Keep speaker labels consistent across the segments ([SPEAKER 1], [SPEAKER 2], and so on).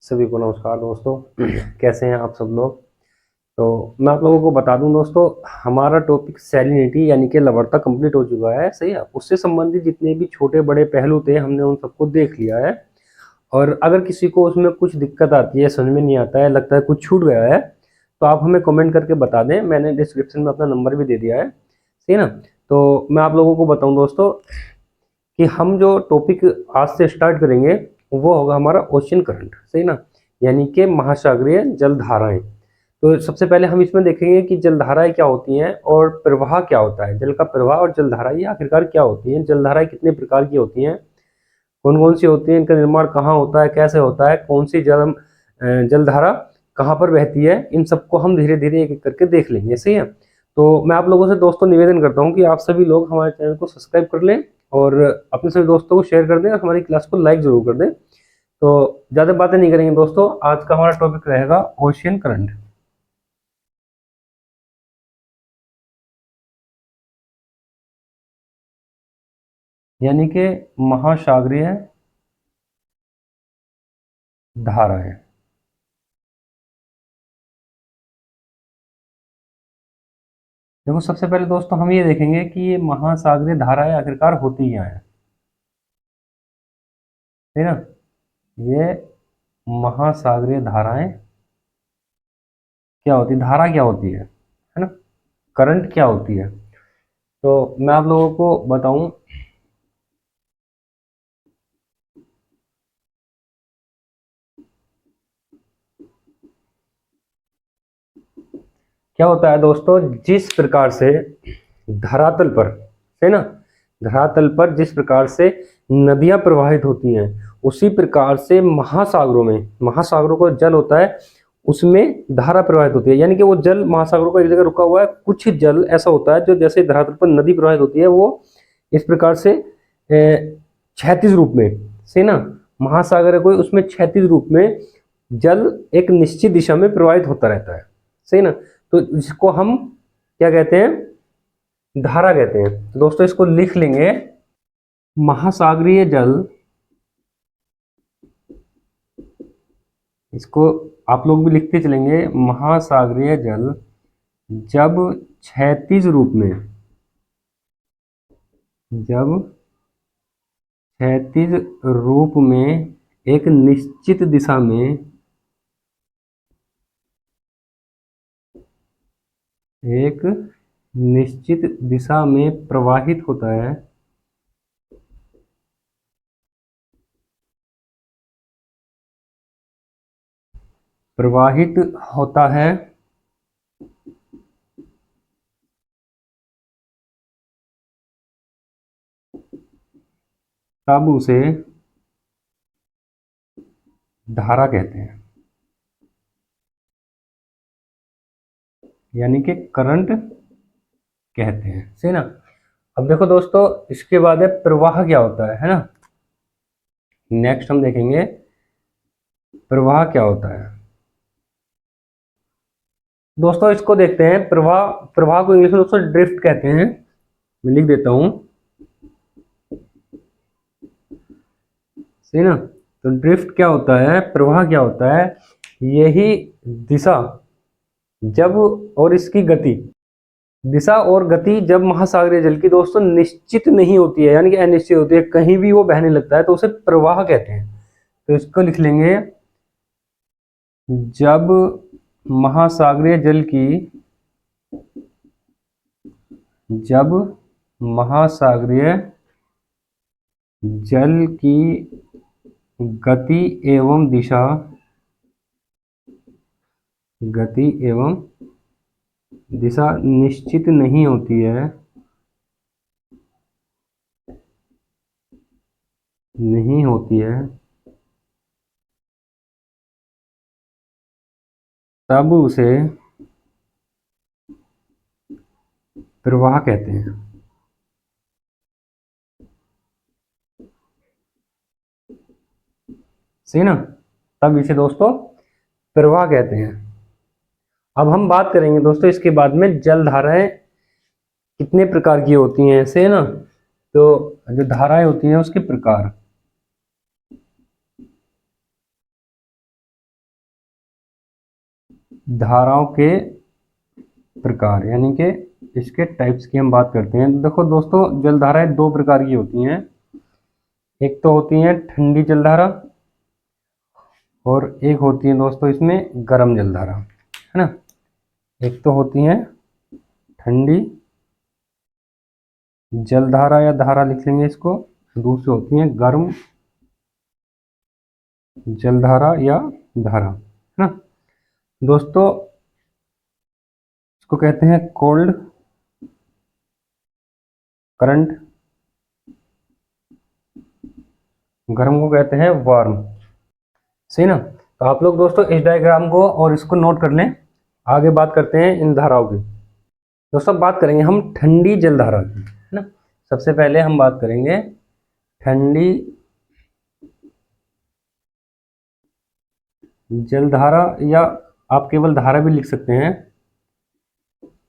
[SPEAKER 1] सभी को नमस्कार दोस्तों। कैसे हैं आप सब लोग। तो मैं आप लोगों को बता दूं दोस्तों, हमारा टॉपिक सैलिनिटी यानी कि लवणता कंप्लीट हो चुका है। सही है, उससे संबंधित जितने भी छोटे बड़े पहलू थे हमने उन सबको देख लिया है। और अगर किसी को उसमें कुछ दिक्कत आती है, समझ में नहीं आता है, लगता है कुछ छूट गया है, तो आप हमें कमेंट करके बता दें। मैंने डिस्क्रिप्शन में अपना नंबर भी दे दिया है। सही है ना। तो मैं आप लोगों को बताऊं दोस्तों कि हम जो टॉपिक आज से स्टार्ट करेंगे वो होगा हमारा ओशन करंट। सही ना, यानी कि महासागरीय जलधाराएं। तो सबसे पहले हम इसमें देखेंगे कि जलधाराएं क्या होती हैं और प्रवाह क्या होता है। जल का प्रवाह और जलधारा ये आखिरकार क्या होती हैं, जलधाराएं कितने प्रकार की होती हैं, कौन कौन सी होती हैं, इनका निर्माण कहाँ होता है, कैसे होता है, कौन सी जलधारा कहाँ पर बहती है, इन सबको हम धीरे धीरे एक एक करके देख लेंगे। सही है। तो मैं आप लोगों से दोस्तों निवेदन करता हूँ कि आप सभी लोग हमारे चैनल को सब्सक्राइब कर लें और अपने सभी दोस्तों को शेयर कर दें और हमारी क्लास को लाइक जरूर कर दें। तो ज़्यादा बातें नहीं करेंगे दोस्तों, आज का हमारा टॉपिक रहेगा ओशियन करंट। यानी कि महासागरीय धाराएं। देखो सबसे पहले दोस्तों हम ये देखेंगे कि ये महासागरीय धाराएं आखिरकार होती क्या है। ठीक है ना। ये महासागरीय धाराएं क्या होती है, धारा क्या होती है ना, करंट क्या होती है। तो मैं आप लोगों को बताऊं, क्या होता है दोस्तों, जिस प्रकार से धरातल पर, है ना, धरातल पर जिस प्रकार से नदियां प्रवाहित होती हैं उसी प्रकार से महासागरों में, महासागरों का जल होता है उसमें धारा प्रवाहित होती है। यानी कि वो जल महासागरों का एक जगह रुका हुआ है, कुछ जल ऐसा होता है जो जैसे धरातल पर नदी प्रवाहित होती है वो इस प्रकार से क्षैतिज रूप में, से ना, महासागर है कोई, उसमें क्षैतिज रूप में जल एक निश्चित दिशा में प्रवाहित होता रहता है। सही ना। तो इसको हम क्या कहते हैं, धारा कहते हैं। तो दोस्तों इसको लिख लेंगे, महासागरीय जल, इसको आप लोग भी लिखते चलेंगे, महासागरीय जल जब क्षैतिज रूप में, जब क्षैतिज रूप में एक निश्चित दिशा में, एक निश्चित दिशा में प्रवाहित होता है, प्रवाहित होता है, तब उसे धारा कहते हैं, यानी कि करंट कहते हैं। सही ना। अब देखो दोस्तों इसके बाद है प्रवाह क्या होता है ना। नेक्स्ट हम देखेंगे प्रवाह क्या होता है। दोस्तों इसको देखते हैं, प्रवाह, प्रवाह को इंग्लिश में दोस्तों ड्रिफ्ट कहते हैं। मैं लिख देता हूं, सही ना। तो ड्रिफ्ट क्या होता है, प्रवाह क्या होता है, यही दिशा जब, और इसकी गति, दिशा और गति जब महासागरीय जल की दोस्तों निश्चित नहीं होती है, यानी कि अनिश्चित होती है, कहीं भी वो बहने लगता है तो उसे प्रवाह कहते हैं। तो इसको लिख लेंगे, जब महासागरीय जल की, जब महासागरीय जल की गति एवं दिशा, गति एवं दिशा निश्चित नहीं होती है, नहीं होती है, तब उसे प्रवाह कहते हैं। सही ना। तब इसे दोस्तों प्रवाह कहते हैं। अब हम बात करेंगे दोस्तों इसके बाद में जल धाराएं कितने प्रकार की होती हैं, ऐसे है ना। तो जो धाराएं होती हैं उसके प्रकार, धाराओं के प्रकार, यानी कि इसके टाइप्स की हम बात करते हैं। देखो दोस्तों, जलधाराएं दो प्रकार की होती हैं। एक तो होती है ठंडी जलधारा और एक होती है दोस्तों इसमें गर्म जलधारा, है ना। एक तो होती है ठंडी जलधारा या धारा लिख लेंगे इसको, दूसरी होती है गर्म जलधारा या धारा, है ना। दोस्तों इसको कहते हैं कोल्ड करंट, गर्म को कहते हैं वार्म, सही ना। तो आप लोग दोस्तों इस डायग्राम को और इसको नोट कर लें। आगे बात करते हैं इन धाराओं की। दोस्तों बात करेंगे हम ठंडी जलधारा की, है ना। सबसे पहले हम बात करेंगे ठंडी जलधारा, या आप केवल धारा भी लिख सकते हैं।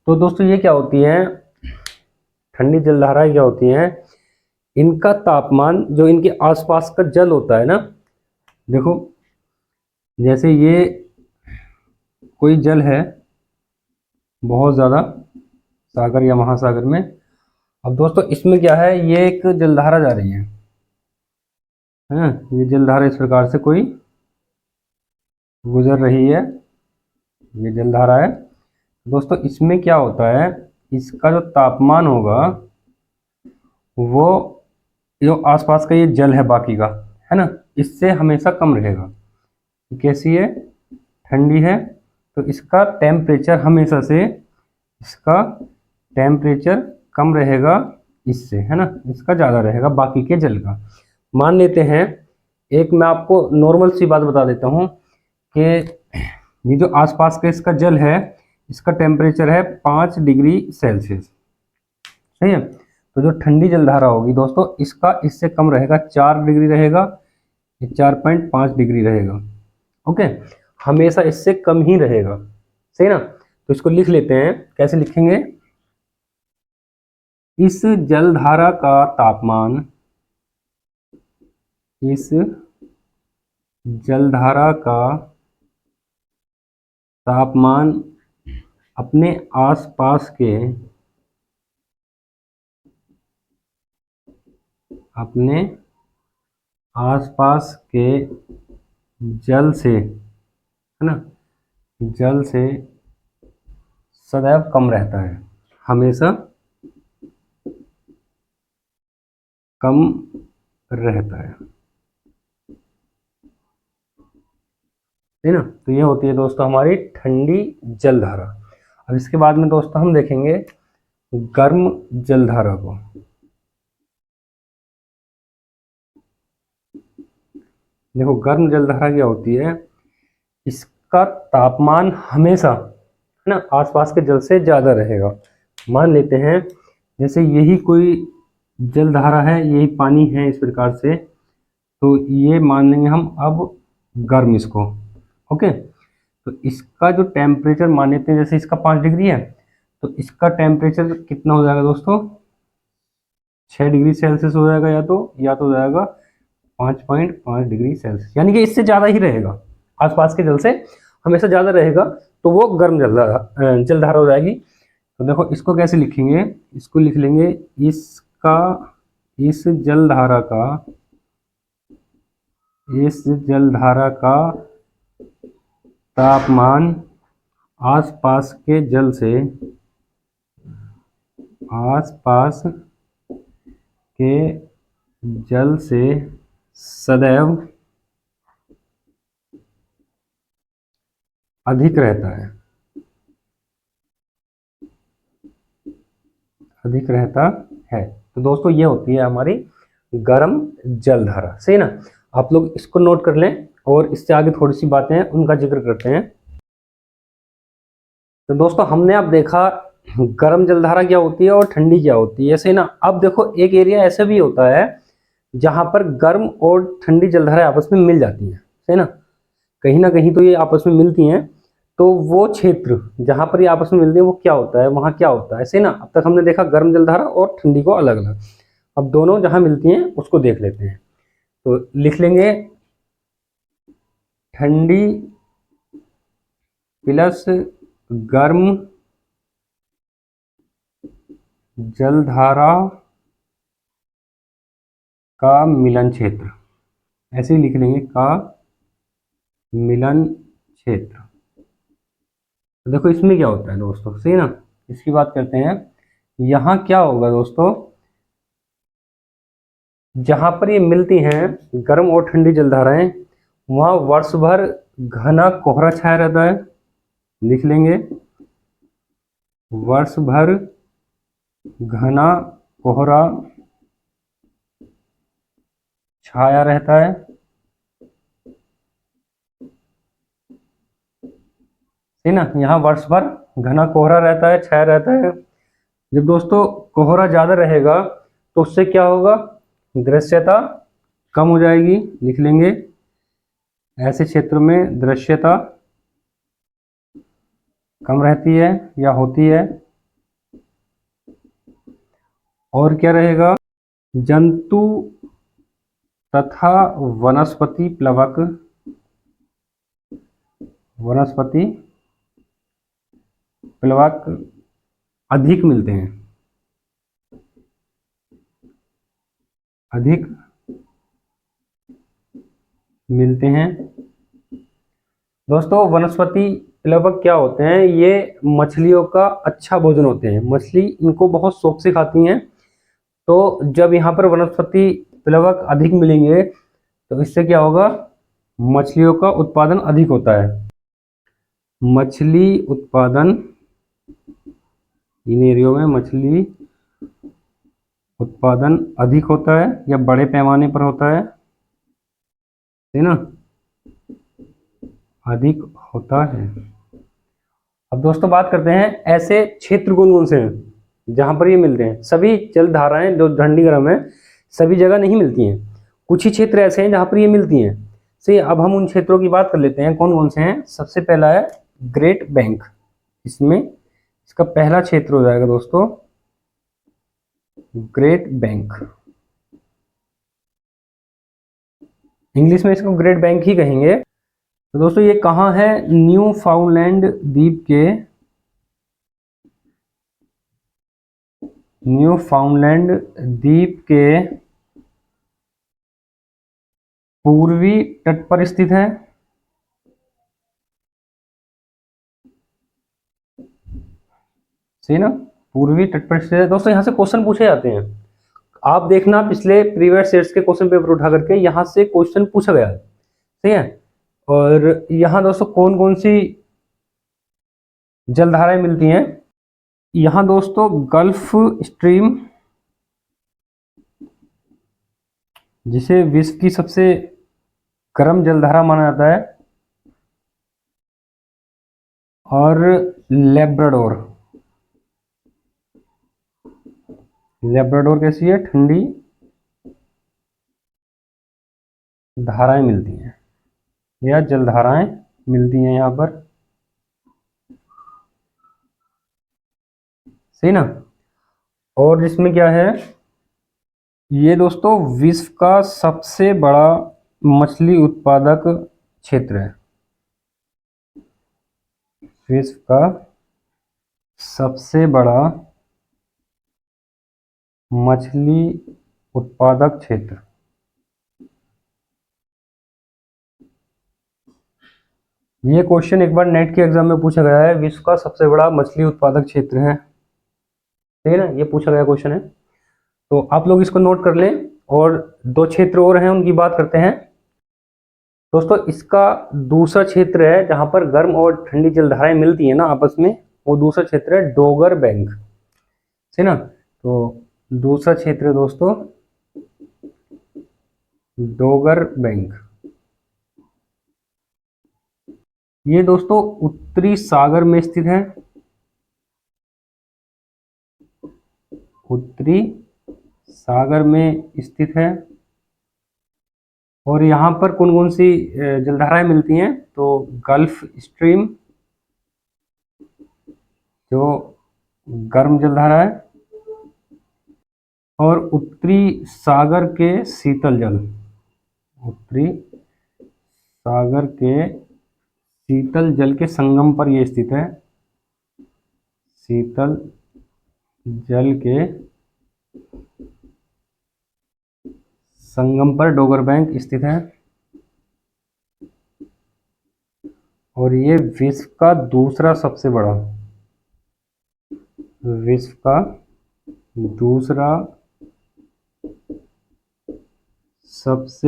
[SPEAKER 1] तो दोस्तों ये क्या होती है, ठंडी जलधारा क्या होती है, इनका तापमान जो इनके आसपास का जल होता है ना, देखो जैसे ये कोई जल है बहुत ज़्यादा सागर या महासागर में। अब दोस्तों इसमें क्या है, ये एक जलधारा जा रही है, ये जलधारा इस प्रकार से कोई गुजर रही है, ये जलधारा है। दोस्तों इसमें क्या होता है, इसका जो तापमान होगा वो जो आसपास का ये जल है बाकी का, है ना, इससे हमेशा कम रहेगा। कैसी है, ठंडी है, तो इसका टेम्परेचर हमेशा से, इसका टेम्परेचर कम रहेगा इससे, है ना, इसका ज़्यादा रहेगा बाकी के जल का। मान लेते हैं, एक मैं आपको नॉर्मल सी बात बता देता हूँ कि ये जो आसपास का इसका जल है, इसका टेम्परेचर है 5 डिग्री सेल्सियस, सही है। तो जो ठंडी जलधारा होगी दोस्तों, इसका इससे कम रहेगा, 4 डिग्री रहेगा, ये 4.5 डिग्री रहेगा, ओके। हमेशा इससे कम ही रहेगा, सही ना। तो इसको लिख लेते हैं, कैसे लिखेंगे, इस जलधारा का तापमान, इस जलधारा का तापमान अपने आसपास के, अपने आसपास के जल से, है ना, जल से सदैव कम रहता है, हमेशा कम रहता है ना। तो ये होती है दोस्तों हमारी ठंडी जलधारा। अब इसके बाद में दोस्तों हम देखेंगे गर्म जलधारा को। देखो गर्म जलधारा क्या होती है, इसका तापमान हमेशा, है ना, आसपास के जल से ज़्यादा रहेगा। मान लेते हैं जैसे यही कोई जलधारा है, यही पानी है इस प्रकार से, तो ये मान लेंगे हम अब गर्म इसको, ओके। तो इसका जो टेम्परेचर मान लेते हैं, जैसे इसका 5 डिग्री है, तो इसका टेम्परेचर कितना हो जाएगा दोस्तों, 6 डिग्री सेल्सियस हो जाएगा, या तो हो जाएगा 5.5 डिग्री सेल्सियस, यानी कि इससे ज़्यादा ही रहेगा, आसपास के जल से हमेशा ज़्यादा रहेगा, तो वो गर्म जलधारा हो जाएगी। तो देखो इसको कैसे लिखेंगे, इसको लिख लेंगे, इसका, इस जलधारा का, इस जलधारा का तापमान आसपास के जल से, आसपास के जल से सदैव अधिक रहता है, अधिक रहता है। तो दोस्तों ये होती है हमारी गर्म जलधारा, सही ना। आप लोग इसको नोट कर लें और इससे आगे थोड़ी सी बातें हैं उनका जिक्र करते हैं। तो दोस्तों हमने अब देखा गर्म जलधारा क्या होती है और ठंडी क्या होती है, सही ना। अब देखो एक एरिया ऐसा भी होता है जहां पर गर्म और ठंडी जलधारा आपस में मिल जाती हैं, सही ना कहीं तो ये आपस में मिलती हैं। तो वो क्षेत्र जहां पर ये आपस में मिलती है वो क्या होता है, वहां क्या होता है, सही ना। अब तक हमने देखा गर्म जलधारा और ठंडी को अलग अलग, अब दोनों जहां मिलती हैं उसको देख लेते हैं। तो लिख लेंगे ठंडी प्लस गर्म जलधारा का मिलन क्षेत्र, ऐसे ही लिख लेंगे, का मिलन क्षेत्र। तो देखो इसमें क्या होता है दोस्तों, सही ना, इसकी बात करते हैं। यहाँ क्या होगा दोस्तों, जहां पर ये मिलती हैं गर्म और ठंडी जलधाराएं, वहां वर्ष भर घना कोहरा छाया रहता है, लिख लेंगे, वर्ष भर घना कोहरा छाया रहता है, है ना। यहाँ वर्ष भर घना कोहरा रहता है, छाया रहता है। जब दोस्तों कोहरा ज्यादा रहेगा तो उससे क्या होगा, दृश्यता कम हो जाएगी, लिख लेंगे, ऐसे क्षेत्र में दृश्यता कम रहती है या होती है। और क्या रहेगा, जंतु तथा वनस्पति प्लवक, वनस्पति प्लवक अधिक मिलते हैं, अधिक मिलते हैं। दोस्तों वनस्पति प्लवक क्या होते हैं, ये मछलियों का अच्छा भोजन होते हैं, मछली इनको बहुत शौक से खाती हैं। तो जब यहाँ पर वनस्पति प्लवक अधिक मिलेंगे तो इससे क्या होगा, मछलियों का उत्पादन अधिक होता है, मछली उत्पादन, इन एरियो में मछली उत्पादन अधिक होता है या बड़े पैमाने पर होता है ना, अधिक होता है। अब दोस्तों बात करते हैं ऐसे क्षेत्र कौन कौन से हैं जहां पर ये मिलते हैं। सभी जल धाराएं जो ठंडी गर्म है सभी जगह नहीं मिलती हैं, कुछ ही क्षेत्र ऐसे हैं जहां पर ये मिलती हैं। सही, अब हम उन क्षेत्रों की बात कर लेते हैं कौन कौन से हैं। सबसे पहला है ग्रेट बैंक, इसमें इसका पहला क्षेत्र हो जाएगा दोस्तों ग्रेट बैंक, इंग्लिश में इसको ग्रेट बैंक ही कहेंगे। तो दोस्तों ये कहाँ है, न्यू फाउंडलैंड द्वीप के, न्यू फाउंडलैंड द्वीप के पूर्वी तट पर स्थित है, सही ना, पूर्वी तट पर स्थित है। दोस्तों यहाँ से क्वेश्चन पूछे जाते हैं, आप देखना पिछले प्रीवियस ईयर्स के क्वेश्चन पेपर उठा करके यहाँ से क्वेश्चन पूछा गया है, सही है। और यहाँ दोस्तों कौन कौन सी जलधाराएं मिलती हैं, यहाँ दोस्तों गल्फ स्ट्रीम, जिसे विश्व की सबसे गर्म जलधारा माना जाता है, और लेब्राडोर, लेब्राडोर कैसी है, ठंडी धाराएं मिलती हैं या जलधाराएं मिलती हैं यहाँ पर, सही ना। और इसमें क्या है, ये दोस्तों विश्व का सबसे बड़ा मछली उत्पादक क्षेत्र है, विश्व का सबसे बड़ा मछली उत्पादक क्षेत्र। ये क्वेश्चन एक बार नेट के एग्जाम में पूछा गया है, विश्व का सबसे बड़ा मछली उत्पादक क्षेत्र है, ठीक है ना, ये पूछा गया क्वेश्चन है। तो आप लोग इसको नोट कर लें। और दो क्षेत्र और हैं उनकी बात करते हैं। दोस्तों इसका दूसरा क्षेत्र है जहां पर गर्म और ठंडी जलधाराएं मिलती है ना आपस में, वो दूसरा क्षेत्र है डोगर बैंक, है ना। तो दूसरा क्षेत्र है दोस्तों डोगर बैंक, ये दोस्तों उत्तरी सागर में स्थित है, उत्तरी सागर में स्थित है। और यहाँ पर कौन कौन सी जलधाराएं मिलती हैं, तो गल्फ स्ट्रीम जो गर्म जलधारा है, और उत्तरी सागर के शीतल जल, उत्तरी सागर के शीतल जल के संगम पर ये स्थित है। शीतल जल के संगम पर डोगर बैंक स्थित है और ये विश्व का दूसरा सबसे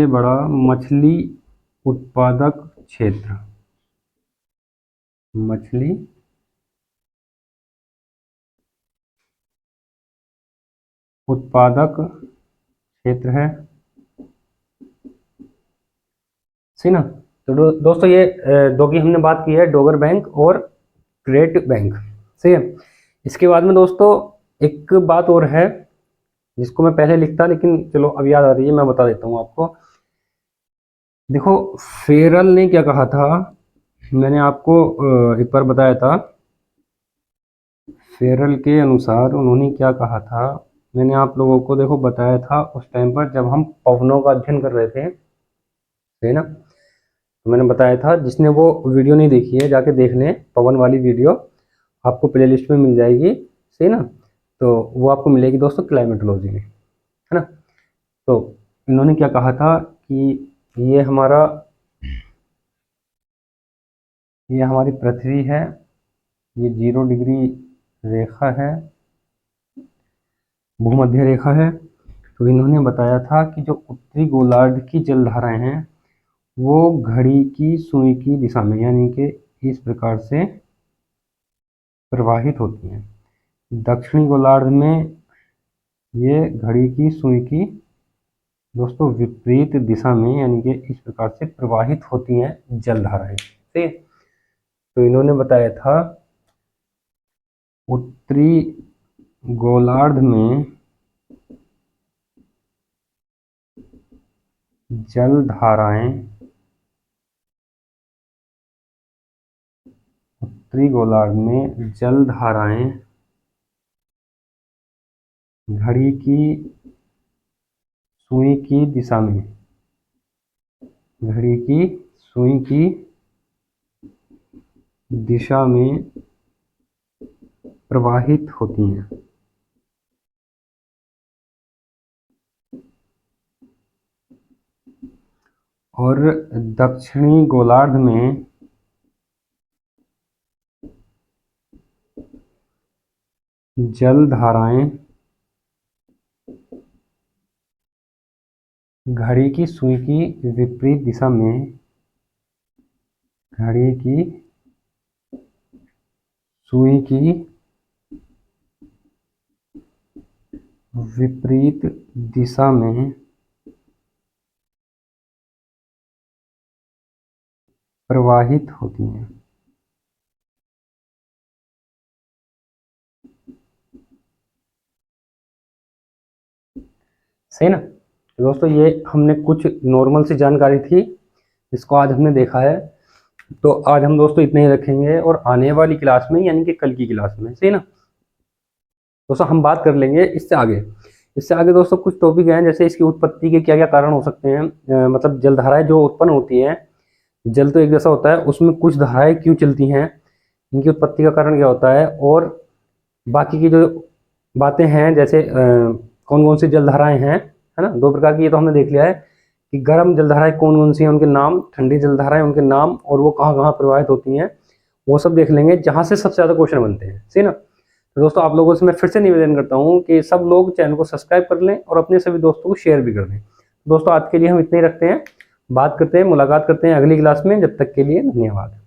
[SPEAKER 1] बड़ा मछली उत्पादक क्षेत्र है। सही ना। तो दोस्तों ये दो की हमने बात की है, डोगर बैंक और ग्रेट बैंक। सही है। इसके बाद में दोस्तों एक बात और है जिसको मैं पहले लिखता, लेकिन चलो अब याद आ रही है, मैं बता देता हूँ आपको। देखो फेरल ने क्या कहा था, मैंने आपको एक बार बताया था। फेरल के अनुसार उन्होंने क्या कहा था, मैंने आप लोगों को देखो बताया था उस टाइम पर जब हम पवनों का अध्ययन कर रहे थे, है ना। तो मैंने बताया था, जिसने वो वीडियो नहीं देखी है जाके देख लें, पवन वाली वीडियो आपको प्लेलिस्ट में मिल जाएगी। सही ना। तो वो आपको मिलेगी दोस्तों क्लाइमेटोलॉजी में, है ना। तो इन्होंने क्या कहा था कि ये हमारी पृथ्वी है, ये 0 डिग्री रेखा है, भूमध्य रेखा है। तो इन्होंने बताया था कि जो उत्तरी गोलार्ध की जलधाराएं हैं वो घड़ी की सुई की दिशा में, यानी कि इस प्रकार से प्रवाहित होती हैं। दक्षिणी गोलार्ध में ये घड़ी की सुई की दोस्तों विपरीत दिशा में, यानी कि इस प्रकार से प्रवाहित होती हैं जलधाराएं। ठीक है। तो इन्होंने बताया था उत्तरी गोलार्ध में जलधाराएं घड़ी की सुई की दिशा में, प्रवाहित होती हैं। और दक्षिणी गोलार्ध में जलधाराएं घड़ी की सुई की विपरीत दिशा में, प्रवाहित होती हैं। सही ना। तो दोस्तों ये हमने कुछ नॉर्मल सी जानकारी थी जिसको आज हमने देखा है। तो आज हम दोस्तों इतने ही रखेंगे और आने वाली क्लास में, यानी कि कल की क्लास में, सही ना दोस्तों, हम बात कर लेंगे इससे आगे दोस्तों कुछ टॉपिक हैं, जैसे इसकी उत्पत्ति के क्या क्या कारण हो सकते हैं, मतलब जलधाराएं जो उत्पन्न होती हैं, जल तो एक जैसा होता है, उसमें कुछ धाराएं क्यों चलती हैं, इनकी उत्पत्ति का कारण क्या होता है, और बाकी की जो बातें हैं, जैसे कौन कौन सी जलधाराएं हैं, है ना। 2 प्रकार की ये तो हमने देख लिया है कि गर्म जलधाराएं कौन कौन सी हैं, उनके नाम, ठंडी जलधाराएं उनके नाम, और वो कहाँ कहाँ प्रवाहित होती हैं, वो सब देख लेंगे, जहाँ से सबसे ज़्यादा क्वेश्चन बनते हैं। सही ना। तो दोस्तों आप लोगों से मैं फिर से निवेदन करता हूँ कि सब लोग चैनल को सब्सक्राइब कर लें और अपने सभी दोस्तों को शेयर भी कर दें। दोस्तों आज के लिए हम इतने ही रखते हैं, बात करते हैं, मुलाकात करते हैं अगली क्लास में। जब तक के लिए धन्यवाद।